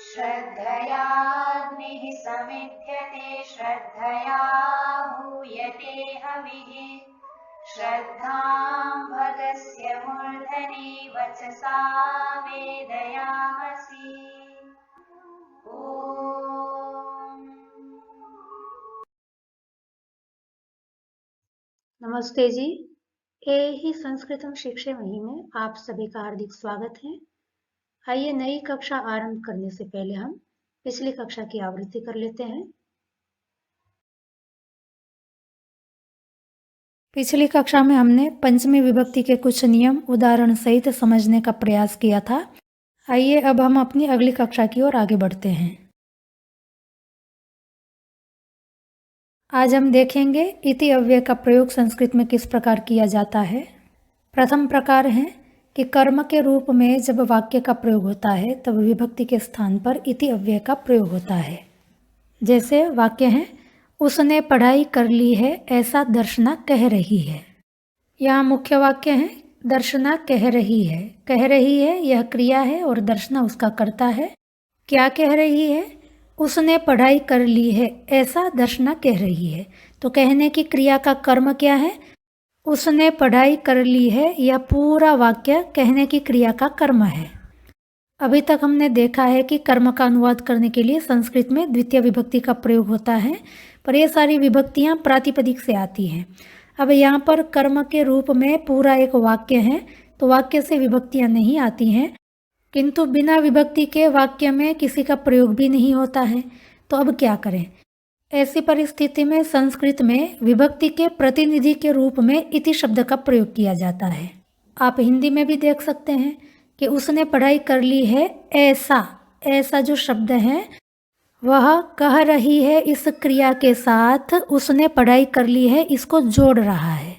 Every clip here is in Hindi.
श्रद्धयाग्निः समिध्यते श्रद्धया हूयते हविः श्रद्धां भगस्य मूर्धनि वचसा वेदयामसि। नमस्ते जी। ही संस्कृतम शिक्षामही में आप सभी का हार्दिक स्वागत है। आइए नई कक्षा आरंभ करने से पहले हम पिछली कक्षा की आवृत्ति कर लेते हैं। पिछली कक्षा में हमने पंचमी विभक्ति के कुछ नियम उदाहरण सहित समझने का प्रयास किया था। आइए अब हम अपनी अगली कक्षा की ओर आगे बढ़ते हैं। आज हम देखेंगे इति अव्यय का प्रयोग संस्कृत में किस प्रकार किया जाता है। प्रथम प्रकार है कि कर्म के रूप में जब वाक्य का प्रयोग होता है तब विभक्ति के स्थान पर इति अव्यय का प्रयोग होता है। जैसे वाक्य है, उसने पढ़ाई कर ली है ऐसा दर्शना कह रही है। यहाँ मुख्य वाक्य है, दर्शना कह रही है। कह रही है यह क्रिया है और दर्शना उसका कर्ता है। क्या कह रही है? उसने पढ़ाई कर ली है ऐसा दर्शना कह रही है। तो कहने की क्रिया का कर्म क्या है? उसने पढ़ाई कर ली है। यह पूरा वाक्य कहने की क्रिया का कर्म है। अभी तक हमने देखा है कि कर्म का अनुवाद करने के लिए संस्कृत में द्वितीय विभक्ति का प्रयोग होता है, पर यह सारी विभक्तियां प्रातिपदिक से आती हैं। अब यहाँ पर कर्म के रूप में पूरा एक वाक्य है, तो वाक्य से विभक्तियां नहीं आती हैं, किंतु बिना विभक्ति के वाक्य में किसी का प्रयोग भी नहीं होता है। तो अब क्या करें? ऐसी परिस्थिति में संस्कृत में विभक्ति के प्रतिनिधि के रूप में इति शब्द का प्रयोग किया जाता है। आप हिंदी में भी देख सकते हैं कि उसने पढ़ाई कर ली है ऐसा जो शब्द है वह कह रही है इस क्रिया के साथ उसने पढ़ाई कर ली है इसको जोड़ रहा है।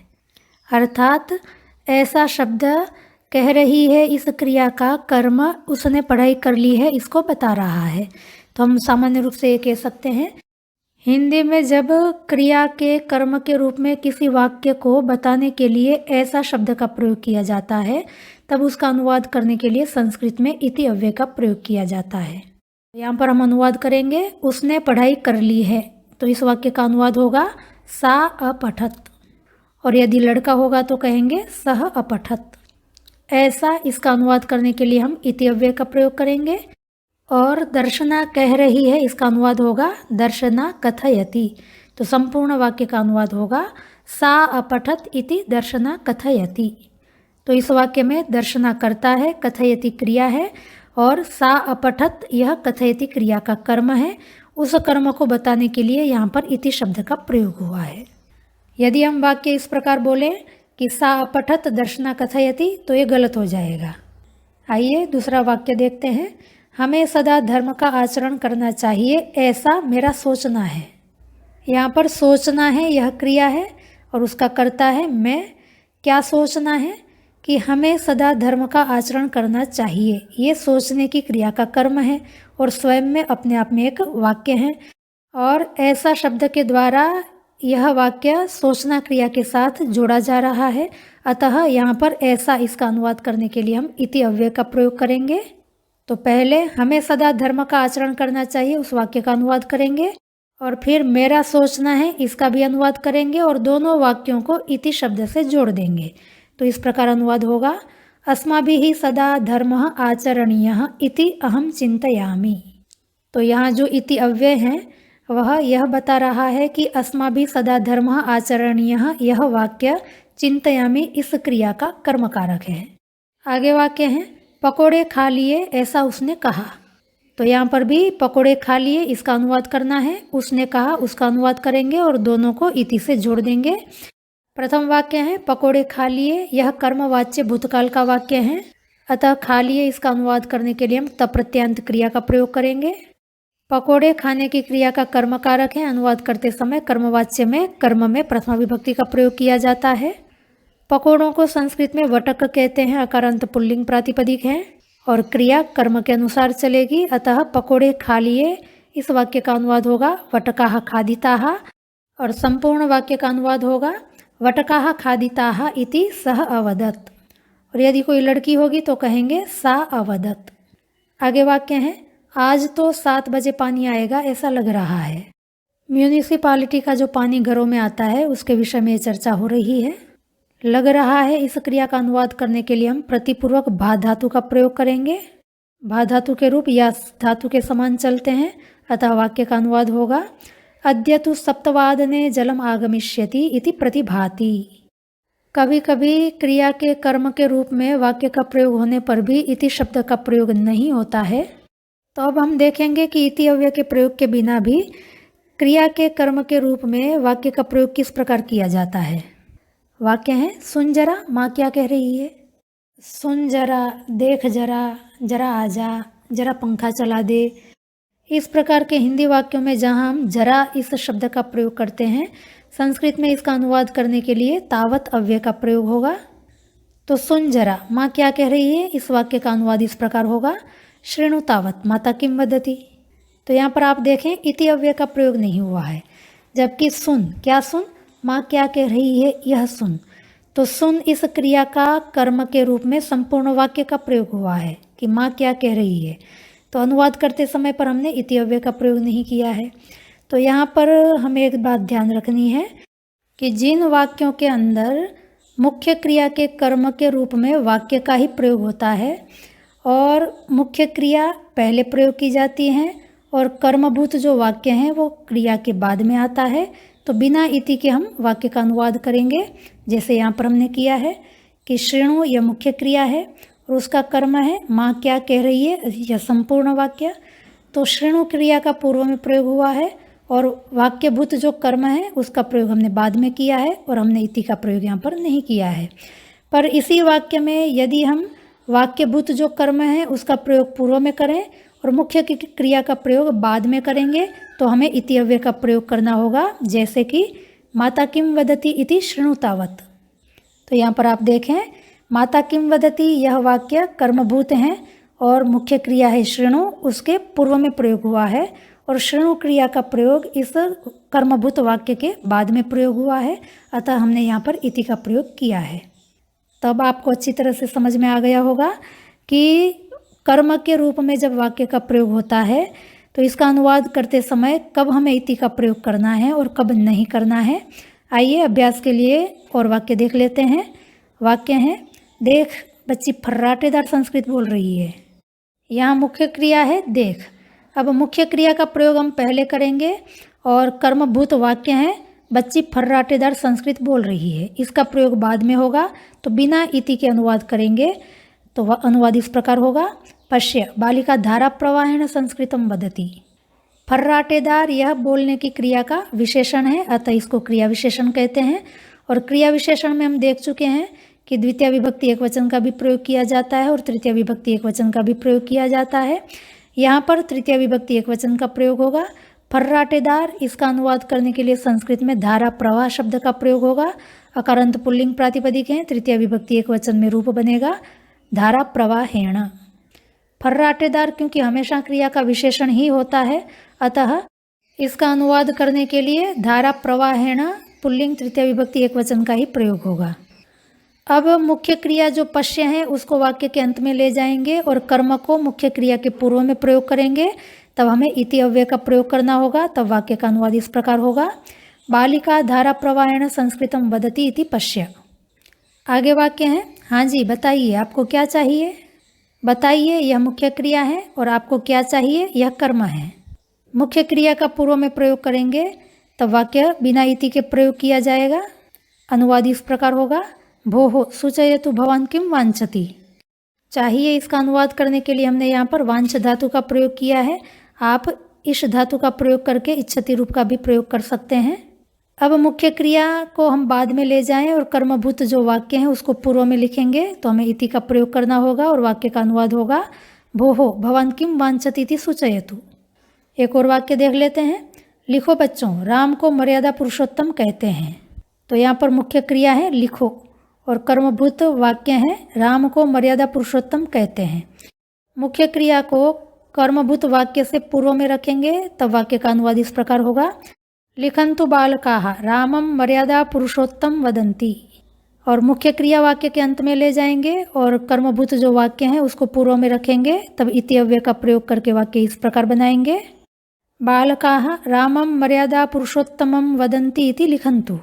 अर्थात ऐसा शब्द कह रही है इस क्रिया का कर्म उसने पढ़ाई कर ली है इसको बता रहा है। तो हम सामान्य रूप से ये कह सकते हैं, हिंदी में जब क्रिया के कर्म के रूप में किसी वाक्य को बताने के लिए ऐसा शब्द का प्रयोग किया जाता है तब उसका अनुवाद करने के लिए संस्कृत में इति अव्यय का प्रयोग किया जाता है। यहाँ पर हम अनुवाद करेंगे, उसने पढ़ाई कर ली है, तो इस वाक्य का अनुवाद होगा सा अपठत, और यदि लड़का होगा तो कहेंगे सह अपठत। ऐसा इसका अनुवाद करने के लिए हम इति अव्यय का प्रयोग करेंगे। और दर्शना कह रही है इसका अनुवाद होगा दर्शना कथयति, तो संपूर्ण वाक्य का अनुवाद होगा सा अपठत इति दर्शना कथयति। तो इस वाक्य में दर्शना करता है, कथयति क्रिया है और सा अपठत यह कथयति क्रिया का कर्म है। उस कर्म को बताने के लिए यहाँ पर इति शब्द का प्रयोग हुआ है। यदि हम वाक्य इस प्रकार बोले कि सा अपठत दर्शना कथयति तो ये गलत हो जाएगा। आइए दूसरा वाक्य देखते हैं, हमें सदा धर्म का आचरण करना चाहिए ऐसा मेरा सोचना है। यहाँ पर सोचना है यह क्रिया है और उसका कर्ता है मैं। क्या सोचना है? कि हमें सदा धर्म का आचरण करना चाहिए, ये सोचने की क्रिया का कर्म है और स्वयं में अपने आप में एक वाक्य है। और ऐसा शब्द के द्वारा यह वाक्य सोचना क्रिया के साथ जोड़ा जा रहा है, अतः यहाँ पर ऐसा इसका अनुवाद करने के लिए हम इति अव्यय का प्रयोग करेंगे। तो पहले हमें सदा धर्म का आचरण करना चाहिए उस वाक्य का अनुवाद करेंगे और फिर मेरा सोचना है इसका भी अनुवाद करेंगे और दोनों वाक्यों को इति शब्द से जोड़ देंगे। तो इस प्रकार अनुवाद होगा, अस्माभिः सदा धर्मः आचरणीयः इति अहम चिंतयामि। तो यहाँ जो इति अव्यय है वह यह बता रहा है कि अस्माभिः सदा धर्मः आचरणीयः, यह वाक्य चिंतयामि इस क्रिया का कर्मकारक है। आगे वाक्य है, पकोड़े खा लिए ऐसा उसने कहा। तो यहाँ पर भी पकोड़े खा लिए इसका अनुवाद करना है, उसने कहा उसका अनुवाद करेंगे और दोनों को इति से जोड़ देंगे। प्रथम वाक्य है पकोड़े खा लिए, यह कर्मवाच्य भूतकाल का वाक्य है, अतः खा लिए इसका अनुवाद करने के लिए हम तप्रत्यांत क्रिया का प्रयोग करेंगे। पकोड़े खाने की क्रिया का कर्म कारक है, अनुवाद करते समय कर्मवाच्य में कर्म में प्रथमा विभक्ति का प्रयोग किया जाता है। पकोड़ों को संस्कृत में वटक कहते हैं, अकारांत पुल्लिंग प्रातिपदिक है और क्रिया कर्म के अनुसार चलेगी, अतः पकोड़े खा लिए इस वाक्य का अनुवाद होगा वटकाः खादिताः और संपूर्ण वाक्य का अनुवाद होगा वटकाः खादिताः इति सः अवदत्। और यदि कोई लड़की होगी तो कहेंगे सा अवदत। आगे वाक्य है, आज तो 7 बजे पानी आएगा ऐसा लग रहा है। म्यूनिसिपालिटी का जो पानी घरों में आता है उसके विषय में चर्चा हो रही है। लग रहा है इस क्रिया का अनुवाद करने के लिए हम प्रतिपूर्वक भा धातु का प्रयोग करेंगे। भा धातु के रूप या धातु के समान चलते हैं, अतः वाक्य का अनुवाद होगा अद्य तु सप्तवादने जलम आगमिष्यति इति प्रतिभाति। कभी कभी क्रिया के कर्म के रूप में वाक्य का प्रयोग होने पर भी इति शब्द का प्रयोग नहीं होता है। तो अब हम देखेंगे कि इति अव्यय के प्रयोग के बिना भी क्रिया के कर्म के रूप में वाक्य का प्रयोग किस प्रकार किया जाता है। वाक्य है, सुन जरा माँ क्या कह रही है। सुन जरा, देख जरा, जरा आजा, जरा पंखा चला दे। इस प्रकार के हिंदी वाक्यों में जहाँ हम जरा इस शब्द का प्रयोग करते हैं, संस्कृत में इसका अनुवाद करने के लिए तावत अव्यय का प्रयोग होगा। तो सुन जरा माँ क्या कह रही है, इस वाक्य का अनुवाद इस प्रकार होगा श्रेणु तावत माता किम वदति। तो यहाँ पर आप देखें इति अव्यय का प्रयोग नहीं हुआ है, जबकि सुन, क्या सुन, माँ क्या कह रही है यह सुन। तो सुन इस क्रिया का कर्म के रूप में संपूर्ण वाक्य का प्रयोग हुआ है कि माँ क्या कह रही है। तो अनुवाद करते समय पर हमने इति अव्यय का प्रयोग नहीं किया है। तो यहाँ पर हमें एक बात ध्यान रखनी है कि जिन वाक्यों के अंदर मुख्य क्रिया के कर्म के रूप में वाक्य का ही प्रयोग होता है और मुख्य क्रिया पहले प्रयोग की जाती है और कर्मभूत जो वाक्य हैं वो क्रिया के बाद में आता है, तो बिना इति के हम वाक्य का अनुवाद करेंगे। जैसे यहाँ पर हमने किया है कि श्रेणु यह मुख्य क्रिया है और उसका कर्म है माँ क्या कह रही है, यह संपूर्ण वाक्य। तो श्रेणु क्रिया का पूर्व में प्रयोग हुआ है और वाक्यभूत जो कर्म है उसका प्रयोग हमने बाद में किया है और हमने इति का प्रयोग यहाँ पर नहीं किया है। पर इसी वाक्य में यदि हम वाक्यभूत जो कर्म है उसका प्रयोग पूर्व में करें और मुख्य क्रिया का प्रयोग बाद में करेंगे तो हमें इति अव्यय का प्रयोग करना होगा, जैसे कि माता किम वदति इति श्रेणु तावत। तो यहाँ पर आप देखें माता किम वदति यह वाक्य कर्मभूत हैं और मुख्य क्रिया है श्रेणु, उसके पूर्व में प्रयोग हुआ है और श्रेणु क्रिया का प्रयोग इस कर्मभूत वाक्य के बाद में प्रयोग हुआ है, अतः हमने यहाँ पर इति का प्रयोग किया है। तब आपको अच्छी तरह से समझ में आ गया होगा कि कर्म के रूप में जब वाक्य का प्रयोग होता है तो इसका अनुवाद करते समय कब हमें इति का प्रयोग करना है और कब नहीं करना है। आइए अभ्यास के लिए और वाक्य देख लेते हैं। वाक्य है, देख बच्ची फर्राटेदार संस्कृत बोल रही है। यहाँ मुख्य क्रिया है देख। अब मुख्य क्रिया का प्रयोग हम पहले करेंगे और कर्मभूत वाक्य है बच्ची फर्राटेदार संस्कृत बोल रही है, इसका प्रयोग बाद में होगा। तो बिना इति के अनुवाद करेंगे तो वह अनुवाद इस प्रकार होगा, पश्य बालिका धारा प्रवाहेण संस्कृतम वदति। फर्राटेदार यह बोलने की क्रिया का विशेषण है, अतः इसको क्रिया विशेषण कहते हैं। और क्रिया विशेषण में हम देख चुके हैं कि द्वितीय विभक्ति एकवचन का भी प्रयोग किया जाता है और तृतीय विभक्ति एकवचन का भी प्रयोग किया जाता है। यहाँ पर तृतीय विभक्ति एकवचन का प्रयोग होगा। फर्राटेदार इसका अनुवाद करने के लिए संस्कृत में धारा प्रवाह शब्द का प्रयोग होगा। अकारांत पुल्लिंग प्रातिपदिक है, तृतीय विभक्ति एकवचन में रूप बनेगा धारा प्रवाहेण। फर्राटेदार क्योंकि हमेशा क्रिया का विशेषण ही होता है, अतः इसका अनुवाद करने के लिए धारा प्रवाहेण पुल्लिंग तृतीय विभक्ति एकवचन का ही प्रयोग होगा। अब मुख्य क्रिया जो पश्य है उसको वाक्य के अंत में ले जाएंगे और कर्म को मुख्य क्रिया के पूर्व में प्रयोग करेंगे, तब हमें इति अव्यय का प्रयोग करना होगा। तब वाक्य का अनुवाद इस प्रकार होगा, बालिका धारा प्रवाहेण संस्कृतम वदति इति पश्य। आगे वाक्य है, हाँ जी बताइए आपको क्या चाहिए। बताइए यह मुख्य क्रिया है और आपको क्या चाहिए यह कर्म है। मुख्य क्रिया का पूर्व में प्रयोग करेंगे तब वाक्य बिना इति के प्रयोग किया जाएगा। अनुवाद इस प्रकार होगा, भोः सूचयतु भवान किम वांछति। चाहिए इसका अनुवाद करने के लिए हमने यहाँ पर वांछ धातु का प्रयोग किया है। आप इस धातु का प्रयोग करके इच्छति रूप का भी प्रयोग कर सकते हैं। अब मुख्य क्रिया को हम बाद में ले जाएं और कर्मभूत जो वाक्य हैं उसको पूर्व में लिखेंगे तो हमें इति का प्रयोग करना होगा और वाक्य का अनुवाद होगा, भोः भवान किम वांछति इति सूचयतु। एक और वाक्य देख लेते हैं, लिखो बच्चों राम को मर्यादा पुरुषोत्तम कहते हैं। तो यहाँ पर मुख्य क्रिया है लिखो और कर्मभूत वाक्य है राम को मर्यादा पुरुषोत्तम कहते हैं। मुख्य क्रिया को कर्मभूत वाक्य से पूर्व में रखेंगे तब वाक्य का अनुवाद इस प्रकार होगा, लिखन्तु बालकाः रामं मर्यादा पुरुषोत्तम वदन्ति। और मुख्य क्रिया वाक्य के अंत में ले जाएंगे और कर्मभूत जो वाक्य हैं उसको पूर्व में रखेंगे, तब इति अव्यय का प्रयोग करके वाक्य इस प्रकार बनाएंगे। बालकाः रामं मर्यादा पुरुषोत्तमं वदन्ति इति लिखन्तु।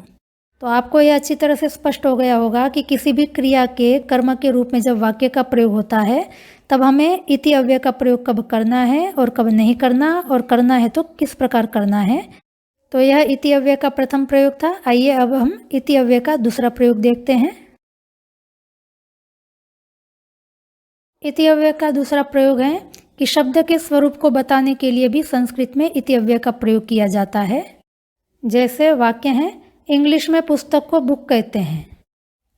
तो आपको यह अच्छी तरह से स्पष्ट हो गया होगा कि किसी भी क्रिया के कर्म के रूप में जब वाक्य का प्रयोग होता है तब हमें इति अव्यय का प्रयोग कब करना है और कब नहीं करना, और करना है तो किस प्रकार करना है। तो यह इति अव्यय का प्रथम प्रयोग था। आइए अब हम इति अव्यय का दूसरा प्रयोग देखते हैं। इति अव्यय का दूसरा प्रयोग है कि शब्द के स्वरूप को बताने के लिए भी संस्कृत में इति अव्यय का प्रयोग किया जाता है। जैसे वाक्य है, इंग्लिश में पुस्तक को बुक कहते हैं।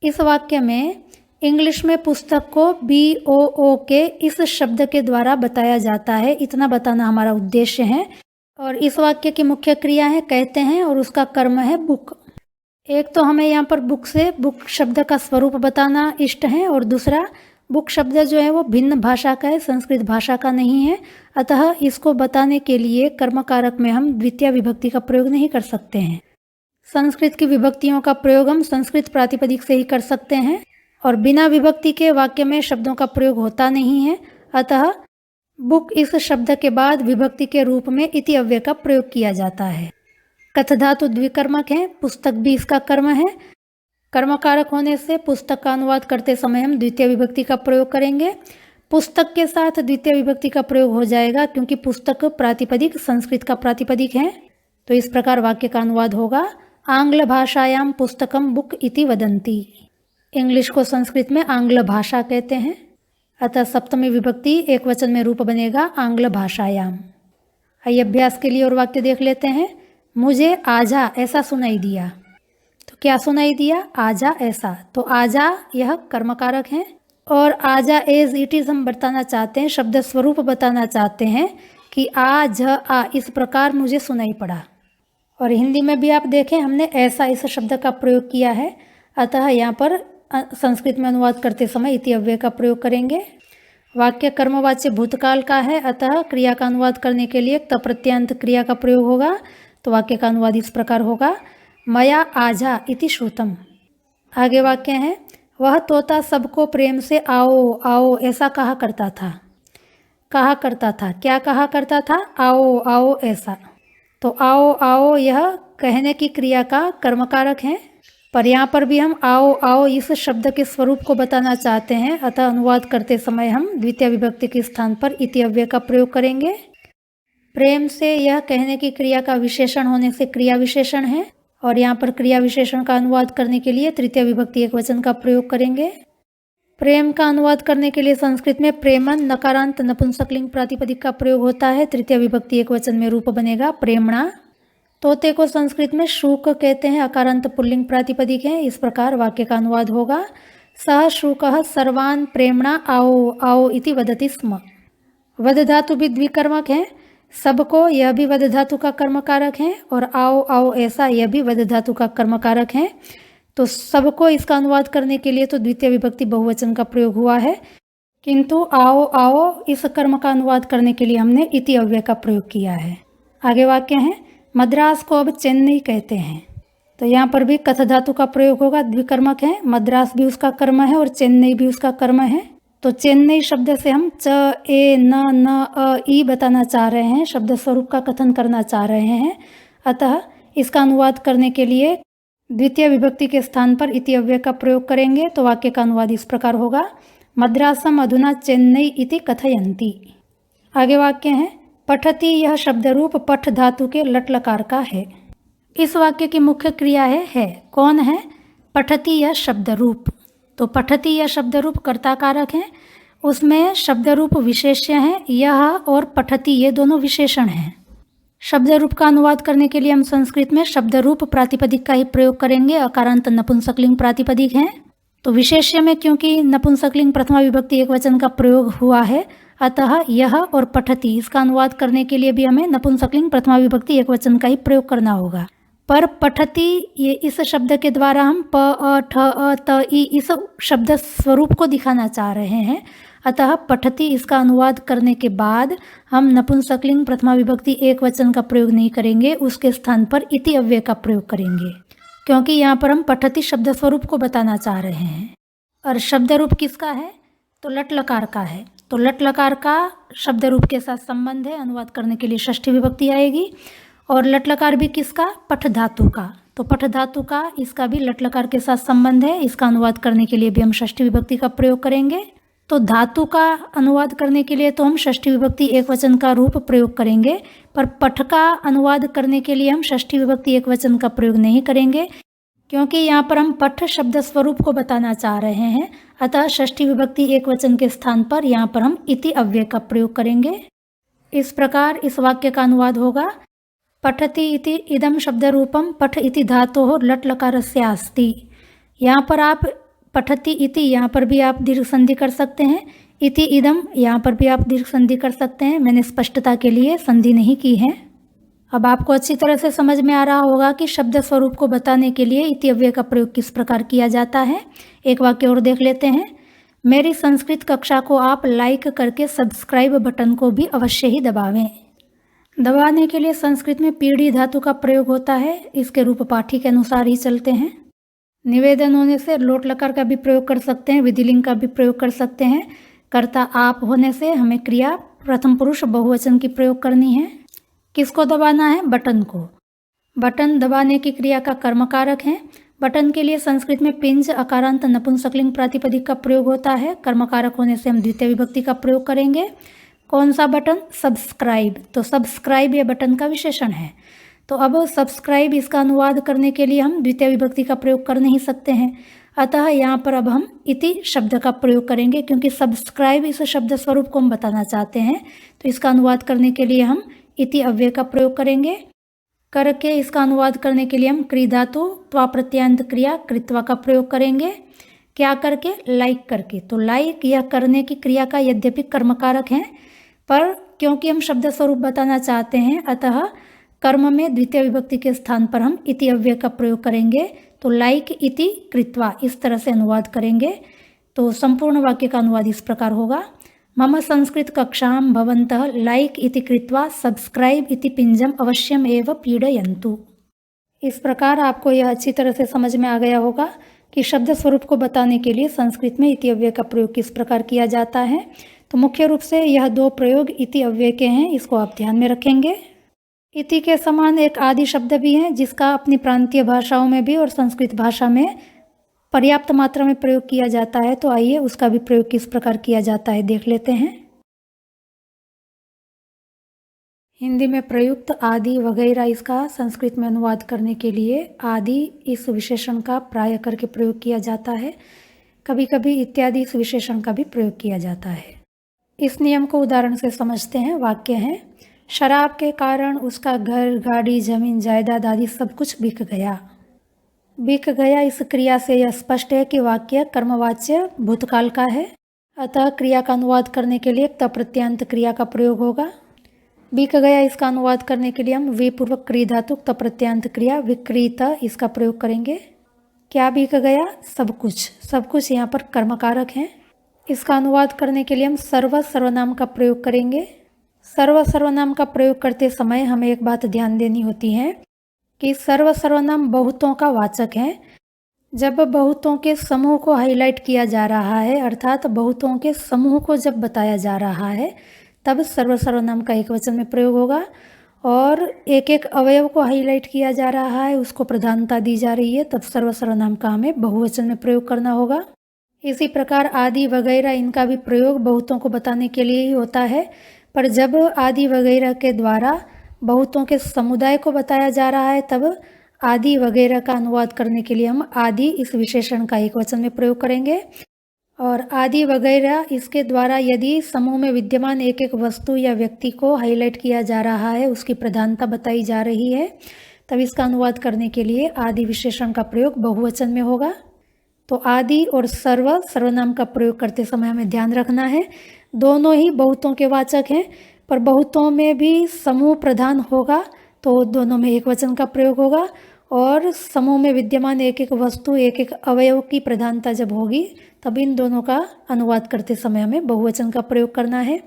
इस वाक्य में इंग्लिश में पुस्तक को BOO के इस शब्द के द्वारा बताया जाता है, इतना बताना हमारा उद्देश्य है। और इस वाक्य की मुख्य क्रिया है कहते हैं और उसका कर्म है बुक। एक तो हमें यहाँ पर बुक से बुक शब्द का स्वरूप बताना इष्ट है, और दूसरा बुक शब्द जो है वो भिन्न भाषा का है, संस्कृत भाषा का नहीं है। अतः इसको बताने के लिए कर्मकारक में हम द्वितीय विभक्ति का प्रयोग नहीं कर सकते हैं। संस्कृत की विभक्तियों का प्रयोग हम संस्कृत प्रातिपदिक से ही कर सकते हैं, और बिना विभक्ति के वाक्य में शब्दों का प्रयोग होता नहीं है। अतः बुक इस शब्द के बाद विभक्ति के रूप में इति अव्यय का प्रयोग किया जाता है। कथ धातु द्विकर्मक है, पुस्तक भी इसका कर्म है। कर्मकारक होने से पुस्तक का अनुवाद करते समय हम द्वितीय विभक्ति का प्रयोग करेंगे। पुस्तक के साथ द्वितीय विभक्ति का प्रयोग हो जाएगा क्योंकि पुस्तक प्रातिपदिक संस्कृत का प्रातिपदिक है। तो इस प्रकार वाक्य का अनुवाद होगा, आंग्ल भाषायां पुस्तकम बुक इति वदन्ति। इंग्लिश को संस्कृत में आंग्ल भाषा कहते हैं, अतः सप्तमी विभक्ति एक वचन में रूप बनेगा आंग्ल भाषायाम। आइए अभ्यास के लिए और वाक्य देख लेते हैं। मुझे आजा ऐसा सुनाई दिया। तो क्या सुनाई दिया? आजा ऐसा। तो आजा यह कर्मकारक है, और आजा एज इट इज हम बताना चाहते हैं, शब्द स्वरूप बताना चाहते हैं कि आ इस प्रकार मुझे सुनाई पड़ा। और हिंदी में भी आप देखें हमने ऐसा इस शब्द का प्रयोग किया है, अतः यहाँ पर संस्कृत में अनुवाद करते समय इति अव्यय का प्रयोग करेंगे। वाक्य कर्मवाच्य भूतकाल का है, अतः क्रिया का अनुवाद करने के लिए तप्रत्यंत क्रिया का प्रयोग होगा। तो वाक्य का अनुवाद इस प्रकार होगा, मया आजा इति श्रुतम। आगे वाक्य है, वह तोता सबको प्रेम से आओ आओ ऐसा कहा करता था। कहा करता था, क्या कहा करता था? आओ आओ ऐसा। तो आओ आओ यह कहने की क्रिया का कर्मकारक है, पर यहाँ पर भी हम आओ आओ इस शब्द के स्वरूप को बताना चाहते हैं, अतः अनुवाद करते समय हम द्वितीय विभक्ति के स्थान पर इति अव्यय का प्रयोग करेंगे। प्रेम से यह कहने की क्रिया का विशेषण होने से क्रिया विशेषण है, और यहाँ पर क्रिया विशेषण का अनुवाद करने के लिए तृतीय विभक्ति एक वचन का प्रयोग करेंगे। प्रेम का अनुवाद करने के लिए संस्कृत में प्रेमन नकारांत नपुंसकलिंग प्रातिपदिक का प्रयोग होता है, तृतीय विभक्ति एक वचन में रूप बनेगा प्रेमणा। तोते को संस्कृत में शूक कहते हैं, अकारांत पुल्लिंग प्रातिपदिक है। इस प्रकार वाक्य का अनुवाद होगा, सह शूकः सर्वान् प्रेमणा आओ आओ इति वदति स्म। वद धातु भी द्विकर्मक है, सबको यह भी वद धातु का कर्मकारक है, और आओ आओ ऐसा यह भी वद धातु का कर्मकारक है। तो सबको इसका अनुवाद करने के लिए तो द्वितीय विभक्ति बहुवचन का प्रयोग हुआ है, किंतु आओ आओ इस कर्म का अनुवाद करने के लिए हमने इति अव्यय का प्रयोग किया है। आगे वाक्य है, मद्रास को अब चेन्नई कहते हैं। तो यहाँ पर भी कथ धातु का प्रयोग होगा, द्विकर्मक है। मद्रास भी उसका कर्म है और चेन्नई भी उसका कर्म है। तो चेन्नई शब्द से हम च ए न अ ई बताना चाह रहे हैं, शब्द स्वरूप का कथन करना चाह रहे हैं। अतः इसका अनुवाद करने के लिए द्वितीय विभक्ति के स्थान पर इति अव्यय का प्रयोग करेंगे। तो वाक्य का अनुवाद इस प्रकार होगा, मद्रासम अधुना चेन्नई इति कथयन्ति। आगे वाक्य है, पठति यह शब्द रूप पठ धातु के लट लकार का है। इस वाक्य की मुख्य क्रिया है। कौन है? पठति यह शब्द रूप। तो पठति यह शब्द रूप कर्ता कारक है, उसमें शब्द रूप विशेष्य है। यह और पठति ये दोनों विशेषण हैं। शब्द रूप का अनुवाद करने के लिए हम संस्कृत में शब्द रूप प्रातिपदिक का ही प्रयोग करेंगे, अकारांत नपुंसकलिंग प्रातिपदिक है। तो विशेष्य में क्योंकि नपुंसकलिंग प्रथमा विभक्ति एक वचन का प्रयोग हुआ है, अतः यह और पठति इसका अनुवाद करने के लिए भी हमें नपुंसकलिंग प्रथमा विभक्ति एक वचन का ही प्रयोग करना होगा। पर पठति ये इस शब्द के द्वारा हम प अ ठ अ त ई इस शब्द स्वरूप को दिखाना चाह रहे हैं। अतः पठति इसका अनुवाद करने के बाद हम नपुंसकलिंग प्रथमा विभक्ति एक वचन का प्रयोग नहीं करेंगे, उसके स्थान पर इति अव्यय का प्रयोग करेंगे, क्योंकि यहाँ पर हम पठति शब्द स्वरूप को बताना चाह रहे हैं। और शब्द रूप किसका है? तो लट लकार का है। तो लट लकार का शब्द रूप के साथ संबंध है, अनुवाद करने के लिए षष्ठी विभक्ति आएगी। और लट लकार भी किसका? पठ धातु का। तो पठ धातु का, इसका भी लट लकार के साथ संबंध है, इसका अनुवाद करने के लिए भी हम षष्ठी विभक्ति का प्रयोग करेंगे। तो धातु का अनुवाद करने के लिए तो हम षष्ठी विभक्ति एकवचन का रूप प्रयोग करेंगे, पर पठ का अनुवाद करने के लिए हम षष्ठी विभक्ति एकवचन का प्रयोग नहीं करेंगे, क्योंकि यहाँ पर हम पठ शब्द स्वरूप को बताना चाह रहे हैं। अतः षष्ठी विभक्ति एकवचन के स्थान पर यहाँ पर हम इति अव्यय का प्रयोग करेंगे। इस प्रकार इस वाक्य का अनुवाद होगा, पठति इति इदम शब्द रूपम पठ इति धातोः लट लकारस्य अस्ति। यहाँ पर आप पठति इति, यहाँ पर भी आप दीर्घ संधि कर सकते हैं। इति इदम, यहाँ पर भी आप दीर्घ संधि कर सकते हैं। मैंने स्पष्टता के लिए संधि नहीं की है। अब आपको अच्छी तरह से समझ में आ रहा होगा कि शब्द स्वरूप को बताने के लिए इति अव्यय का प्रयोग किस प्रकार किया जाता है। एक वाक्य और देख लेते हैं। मेरी संस्कृत कक्षा को आप लाइक करके सब्सक्राइब बटन को भी अवश्य ही दबावें। दबाने के लिए संस्कृत में पीढ़ी धातु का प्रयोग होता है। इसके रूप पाठी के अनुसार ही चलते हैं। निवेदन होने से लोट लकार का भी प्रयोग कर सकते हैं, विधिलिंग का भी प्रयोग कर सकते हैं। कर्ता आप होने से हमें क्रिया प्रथम पुरुष बहुवचन की प्रयोग करनी है। किसको दबाना है? बटन को। बटन दबाने की क्रिया का कर्मकारक है। बटन के लिए संस्कृत में पिंज अकारांत नपुंसकलिंग प्रातिपदिक का प्रयोग होता है। कर्मकारक होने से हम द्वितीय विभक्ति का प्रयोग करेंगे। कौन सा बटन? सब्सक्राइब। तो सब्सक्राइब ये बटन का विशेषण है। तो अब सब्सक्राइब, इसका अनुवाद करने के लिए हम द्वितीय विभक्ति का प्रयोग कर नहीं सकते हैं। अतः यहाँ पर अब हम इति शब्द का प्रयोग करेंगे, क्योंकि सब्सक्राइब इस शब्द स्वरूप को हम बताना चाहते हैं। तो इसका अनुवाद करने के लिए हम इति अव्यय का प्रयोग करेंगे। करके इसका अनुवाद करने के लिए हम क्री धातु त्वा प्रत्यांत क्रिया कृत्वा का प्रयोग करेंगे। क्या करके? लाइक करके। तो लाइक यह करने की क्रिया का यद्यपि कर्मकारक है, पर क्योंकि हम शब्द स्वरूप बताना चाहते हैं, अतः कर्म में द्वितीय विभक्ति के स्थान पर हम इति अव्यय का प्रयोग करेंगे। तो लाइक इति कृत्वा, इस तरह से अनुवाद करेंगे। तो संपूर्ण वाक्य का अनुवाद इस प्रकार होगा, मम संस्कृत कक्षां भवन्तः लाइक इति कृत्वा सब्सक्राइब इति पिंजम अवश्यम एव पीडयन्तु। इस प्रकार आपको यह अच्छी तरह से समझ में आ गया होगा कि शब्द स्वरूप को बताने के लिए संस्कृत में इति अव्यय का प्रयोग किस प्रकार किया जाता है। तो मुख्य रूप से यह दो प्रयोग इति अव्यय के हैं, इसको आप ध्यान में रखेंगे। इति के समान एक आदि शब्द भी है, जिसका अपनी प्रांतीय भाषाओं में भी और संस्कृत भाषा में पर्याप्त मात्रा में प्रयोग किया जाता है। तो आइए उसका भी प्रयोग किस प्रकार किया जाता है देख लेते हैं। हिंदी में प्रयुक्त आदि वगैरह, इसका संस्कृत में अनुवाद करने के लिए आदि इस विशेषण का प्राय करके प्रयोग किया जाता है। कभी कभी इत्यादि इस विशेषण का भी प्रयोग किया जाता है। इस नियम को उदाहरण से समझते हैं। वाक्य है, शराब के कारण उसका घर, गाड़ी, जमीन, जायदाद आदि सब कुछ बिक गया। बिक गया, इस क्रिया से यह स्पष्ट है कि वाक्य कर्मवाच्य भूतकाल का है। अतः क्रिया का अनुवाद करने के लिए तप्रत्यांत क्रिया का प्रयोग होगा। बिक गया, इसका अनुवाद करने के लिए हम विपूर्वक क्री धातु तप्रत्यांत क्रिया विक्रीत, इसका प्रयोग करेंगे। क्या बिक गया? सब कुछ। सब कुछ यहाँ पर कर्मकारक है। इसका अनुवाद करने के लिए हम सर्व सर्वनाम का प्रयोग करेंगे। सर्व सर्वनाम का प्रयोग करते समय हमें एक बात ध्यान देनी होती है कि सर्व सर्वनाम बहुतों का वाचक है। जब बहुतों के समूह को हाईलाइट किया जा रहा है, अर्थात बहुतों के समूह को जब बताया जा रहा है, तब सर्व सर्वनाम का एकवचन में प्रयोग होगा। और एक एक अवयव को हाईलाइट किया जा रहा है, उसको प्रधानता दी जा रही है, तब सर्व सर्वनाम का हमें बहुवचन में प्रयोग करना होगा। इसी प्रकार आदि वगैरह, इनका भी प्रयोग बहुतों को बताने के लिए ही होता है। पर जब आदि वगैरह के द्वारा बहुतों के समुदाय को बताया जा रहा है, तब आदि वगैरह का अनुवाद करने के लिए हम आदि इस विशेषण का एकवचन में प्रयोग करेंगे। और आदि वगैरह, इसके द्वारा यदि समूह में विद्यमान एक एक वस्तु या व्यक्ति को हाईलाइट किया जा रहा है, उसकी प्रधानता बताई जा रही है, तब इसका अनुवाद करने के लिए आदि विशेषण का प्रयोग बहुवचन में होगा। तो आदि और सर्व सर्वनाम का प्रयोग करते समय हमें ध्यान रखना है, दोनों ही बहुतों के वाचक हैं, पर बहुतों में भी समूह प्रधान होगा तो दोनों में एक वचन का प्रयोग होगा। और समूह में विद्यमान एक एक वस्तु, एक एक अवयव की प्रधानता जब होगी, तब इन दोनों का अनुवाद करते समय हमें बहुवचन का प्रयोग करना है।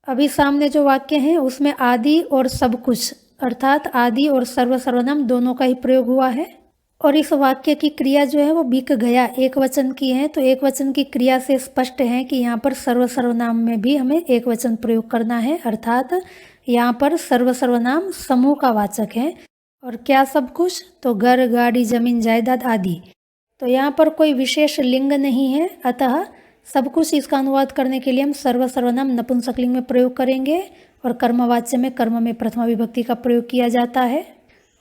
अभी सामने जो वाक्य हैं उसमें आदि और सब कुछ, अर्थात आदि और सर्व सर्वनाम दोनों का ही प्रयोग हुआ है। और इस वाक्य की क्रिया जो है वो बिक गया एक वचन की है, तो एक वचन की क्रिया से स्पष्ट है कि यहाँ पर सर्व सर्वनाम में भी हमें एक वचन प्रयोग करना है, अर्थात यहाँ पर सर्व सर्वनाम समूह का वाचक है। और क्या सब कुछ, तो घर, गाड़ी, जमीन, जायदाद आदि। तो यहाँ पर कोई विशेष लिंग नहीं है, अतः सब कुछ इसका अनुवाद करने के लिए हम सर्व सर्वनाम नपुंसकलिंग में प्रयोग करेंगे और कर्मवाच्य में कर्म में प्रथमा विभक्ति का प्रयोग किया जाता है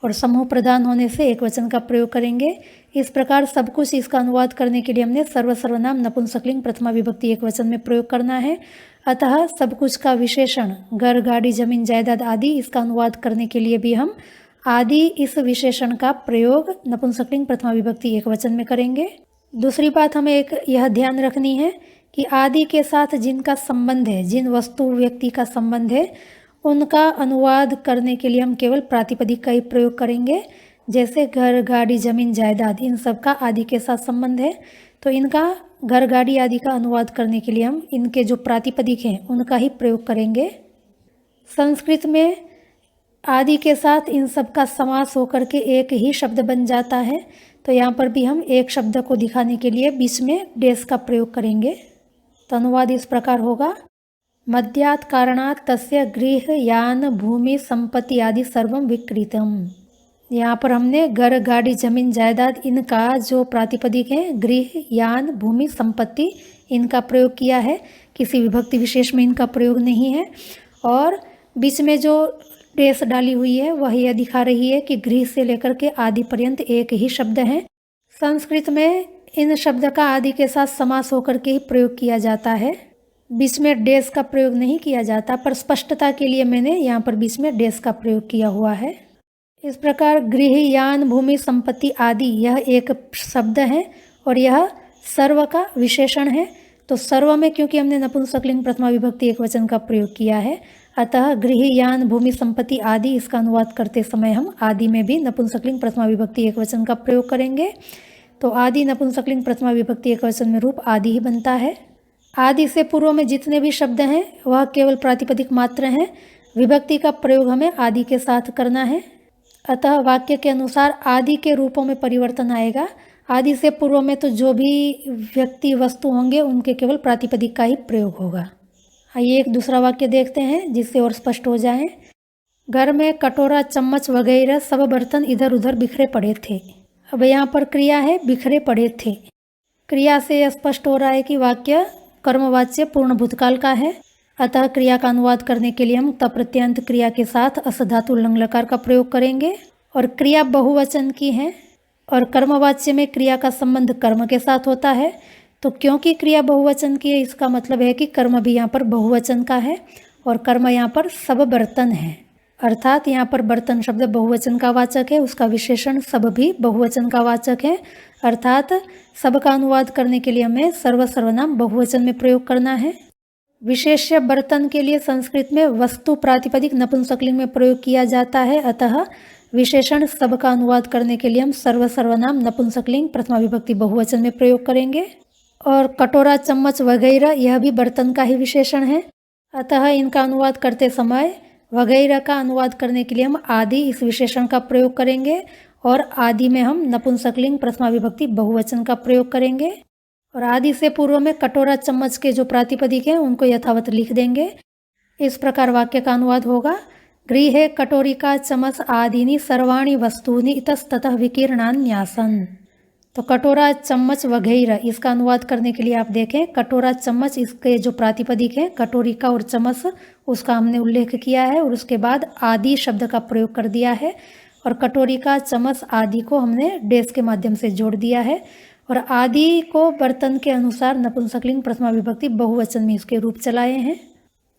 और समूह प्रधान होने से एक वचन का प्रयोग करेंगे। इस प्रकार सब कुछ इसका अनुवाद करने के लिए हमने सर्व सर्वनाम नपुंसकलिंग प्रथमा विभक्ति एक वचन में प्रयोग करना है। अतः सब कुछ का विशेषण घर, गाड़ी, जमीन, जायदाद आदि, इसका अनुवाद करने के लिए भी हम आदि इस विशेषण का प्रयोग नपुंसकलिंग प्रथमा विभक्ति एक वचन में करेंगे। दूसरी बात हमें एक यह ध्यान रखनी है कि आदि के साथ जिनका संबंध है, जिन वस्तु व्यक्ति का संबंध है, उनका अनुवाद करने के लिए हम केवल प्रातिपदिक का ही प्रयोग करेंगे। जैसे घर, गाड़ी, जमीन, जायदाद, इन सब का आदि के साथ संबंध है, तो इनका घर, गाड़ी आदि का अनुवाद करने के लिए हम इनके जो प्रातिपदिक हैं उनका ही प्रयोग करेंगे। संस्कृत में आदि के साथ इन सब का समास होकर के एक ही शब्द बन जाता है, तो यहाँ पर भी हम एक शब्द को दिखाने के लिए बीच में डेस का प्रयोग करेंगे। तो अनुवाद इस प्रकार होगा, मध्यात् कारणात् तस्य गृह, यान, भूमि, संपत्ति आदि सर्वं विक्रीतम। यहाँ पर हमने घर, गाड़ी, जमीन, जायदाद, इनका जो प्रातिपदिक है गृह, यान, भूमि, संपत्ति, इनका प्रयोग किया है। किसी विभक्ति विशेष में इनका प्रयोग नहीं है। और बीच में जो डेस डाली हुई है वह यह दिखा रही है कि गृह से लेकर के आदि पर्यंत एक ही शब्द है। संस्कृत में इन शब्द का आदि के साथ समास होकर के ही प्रयोग किया जाता है, बीच में डेस का प्रयोग नहीं किया जाता, पर स्पष्टता के लिए मैंने यहाँ पर बीच में डेस का प्रयोग किया हुआ है। इस प्रकार गृह, यान, भूमि, संपत्ति आदि यह एक शब्द है और यह सर्व का विशेषण है। तो सर्व में क्योंकि हमने नपुंसकलिंग प्रथमा विभक्ति एक वचन का प्रयोग किया है, अतः गृह, यान, भूमि, संपत्ति आदि इसका अनुवाद करते समय हम आदि में भी नपुंसकलिंग प्रथमा विभक्ति एक वचन का प्रयोग करेंगे। तो आदि नपुंसकलिंग प्रथमा विभक्ति एक वचन में रूप आदि ही बनता है। आदि से पूर्व में जितने भी शब्द हैं वह केवल प्रातिपदिक मात्र हैं, विभक्ति का प्रयोग हमें आदि के साथ करना है। अतः वाक्य के अनुसार आदि के रूपों में परिवर्तन आएगा। आदि से पूर्व में तो जो भी व्यक्ति वस्तु होंगे उनके केवल प्रातिपदिक का ही प्रयोग होगा। आइए एक दूसरा वाक्य देखते हैं जिससे और स्पष्ट हो जाए। घर में कटोरा, चम्मच वगैरह सब बर्तन इधर उधर बिखरे पड़े थे। अब यहाँ पर क्रिया है बिखरे पड़े थे। क्रिया से यह स्पष्ट हो रहा है कि वाक्य कर्मवाच्य पूर्ण भूतकाल का है। अतः क्रिया का अनुवाद करने के लिए हम तप्रत्यंत क्रिया के साथ अस धातु लंग लकार का प्रयोग करेंगे। और क्रिया बहुवचन की है और कर्मवाच्य में क्रिया का संबंध कर्म के साथ होता है। तो क्योंकि क्रिया बहुवचन की है, इसका मतलब है कि कर्म भी यहाँ पर बहुवचन का है और कर्म यहाँ पर सब बर्तन है, अर्थात यहाँ पर बर्तन शब्द बहुवचन का वाचक है, उसका विशेषण सब भी बहुवचन का वाचक है। अर्थात सब का अनुवाद करने के लिए हमें सर्व सर्वनाम बहुवचन में प्रयोग करना है। विशेष्य बर्तन के लिए संस्कृत में वस्तु प्रातिपदिक नपुंसकलिंग में प्रयोग किया जाता है। अतः विशेषण सब का अनुवाद करने के लिए हम सर्व सर्वनाम नपुंसकलिंग प्रथमा विभक्ति बहुवचन में प्रयोग करेंगे। और कटोरा, चम्मच वगैरह यह भी बर्तन का ही विशेषण है। अतः इनका अनुवाद करते समय वगैरह का अनुवाद करने के लिए हम आदि इस विशेषण का प्रयोग करेंगे और आदि में हम नपुंसकलिंग प्रथमा विभक्ति बहुवचन का प्रयोग करेंगे। और आदि से पूर्व में कटोरा, चम्मच के जो प्रातिपदिक हैं उनको यथावत लिख देंगे। इस प्रकार वाक्य का अनुवाद होगा, गृहे कटोरिका चमच आदिनी सर्वाणि वस्तूनि इतस्ततः विकीर्णान्यासन। तो कटोरा, चम्मच वगैरह इसका अनुवाद करने के लिए आप देखें, कटोरा, चम्मच इसके जो प्रातिपदिक है कटोरिका और चम्मच उसका हमने उल्लेख किया है और उसके बाद आदि शब्द का प्रयोग कर दिया है और कटोरिका, चम्मच आदि को हमने डेस के माध्यम से जोड़ दिया है। और आदि को बर्तन के अनुसार नपुंसकलिंग प्रथमा विभक्ति बहुवचन में इसके रूप चलाए हैं।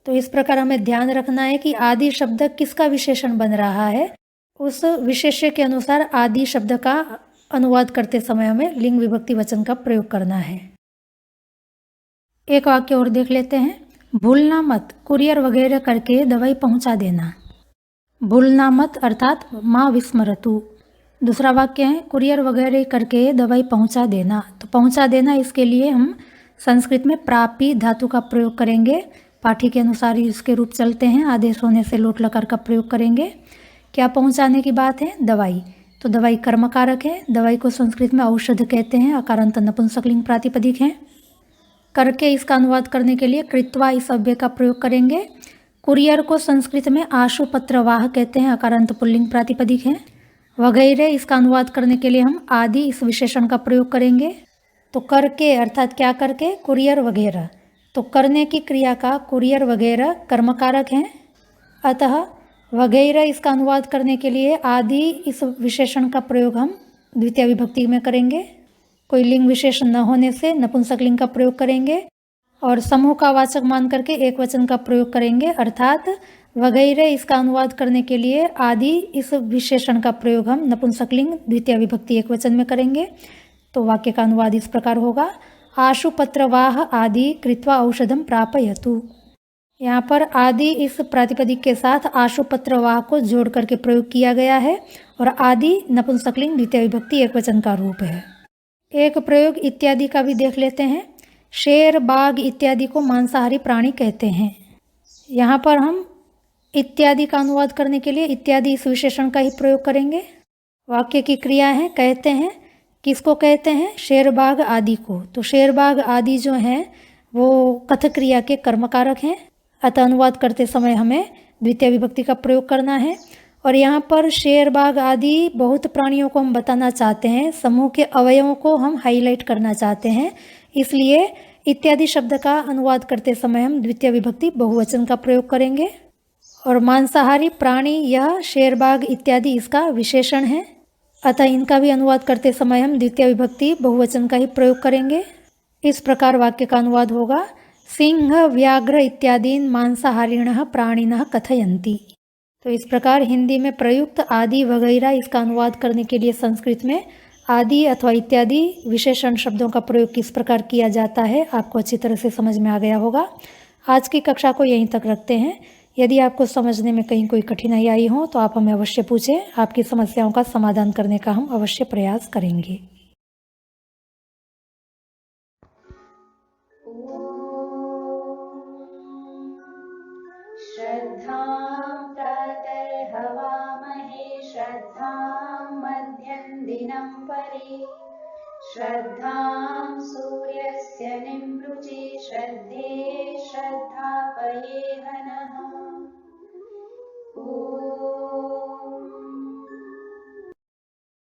तो इस प्रकार हमें ध्यान रखना है कि आदि शब्द किसका विशेषण बन रहा है, उस विशेष्य के अनुसार आदि शब्द का अनुवाद करते समय हमें लिंग विभक्ति वचन का प्रयोग करना है। एक वाक्य और देख लेते हैं, भूलना मत, कुरियर वगैरह करके दवाई पहुंचा देना। भूलना मत अर्थात माँ विस्मरतु। दूसरा वाक्य है, कुरियर वगैरह करके दवाई पहुंचा देना। तो पहुंचा देना इसके लिए हम संस्कृत में प्रापी धातु का प्रयोग करेंगे। पाठी के अनुसार इसके रूप चलते हैं, आदेश होने से लोट लकार का प्रयोग करेंगे। क्या पहुंचाने की बात है, दवाई। तो दवाई कर्मकारक है। दवाई को संस्कृत में औषध कहते हैं, अकारांत नपुंसकलिंग प्रातिपदिक है। करके इसका अनुवाद करने के लिए कृत्वा इस अव्यय का प्रयोग करेंगे। कुरियर को संस्कृत में आशुपत्रवाह कहते हैं, अकारांत पुल्लिंग प्रातिपदिक है। वगैरह इसका अनुवाद करने के लिए हम आदि इस विशेषण का प्रयोग करेंगे। तो करके अर्थात क्या करके, कुरियर वगैरह, तो करने की क्रिया का कुरियर वगैरह कर्मकारक हैं। अतः वगैरह इसका अनुवाद करने के लिए आदि इस विशेषण का प्रयोग हम द्वितीय विभक्ति में करेंगे। कोई लिंग विशेषण न होने से नपुंसक लिंग का प्रयोग करेंगे और समूह का वाचक मान करके एक वचन का प्रयोग करेंगे, अर्थात वगैरह इसका अनुवाद करने के लिए आदि इस विशेषण का प्रयोग हम नपुंसक लिंग द्वितीय विभक्ति एक वचन में करेंगे। तो वाक्य का अनुवाद इस प्रकार होगा, आशुपत्रवाह आदि कृत्वा औषधम प्रापयतु। यहाँ पर आदि इस प्रातिपदिक के साथ आशुपत्रवाह को जोड़ करके प्रयोग किया गया है और आदि नपुंसकलिंग द्वितीय विभक्ति एक वचन का रूप है। एक प्रयोग इत्यादि का भी देख लेते हैं। शेर, बाघ इत्यादि को मांसाहारी प्राणी कहते हैं। यहाँ पर हम इत्यादि का अनुवाद करने के लिए इत्यादि इस विशेषण का ही प्रयोग करेंगे। वाक्य की क्रिया है, कहते हैं, किसको कहते हैं, शेर बाघ आदि को। तो शेर बाघ आदि जो हैं वो कथ क्रिया के कर्मकारक हैं, अतः अनुवाद करते समय हमें द्वितीय विभक्ति का प्रयोग करना है। और यहाँ पर शेर बाघ आदि बहुत प्राणियों को हम बताना चाहते हैं, समूह के अवयवों को हम हाईलाइट करना चाहते हैं, इसलिए इत्यादि शब्द का अनुवाद करते समय हम द्वितीय विभक्ति बहुवचन का प्रयोग करेंगे। और मांसाहारी प्राणी यह शेर बाघ इत्यादि इसका विशेषण है, अतः इनका भी अनुवाद करते समय हम द्वितीय विभक्ति बहुवचन का ही प्रयोग करेंगे। इस प्रकार वाक्य का अनुवाद होगा, सिंह, व्याघ्र इत्यादीन मांसाहारिणः प्राणिनः कथयन्ति। तो इस प्रकार हिंदी में प्रयुक्त आदि वगैरह इसका अनुवाद करने के लिए संस्कृत में आदि अथवा इत्यादि विशेषण शब्दों का प्रयोग किस प्रकार किया जाता है आपको अच्छी तरह से समझ में आ गया होगा। आज की कक्षा को यहीं तक रखते हैं। यदि आपको समझने में कहीं कोई कठिनाई आई हो तो आप हमें अवश्य पूछें, आपकी समस्याओं का समाधान करने का हम अवश्य प्रयास करेंगे। श्रद्धां प्रातर्हवामहे श्रद्धां मध्यं दिनं परि श्रद्धां सूर्यस्य निमृचि श्रद्धे श्रद्धापये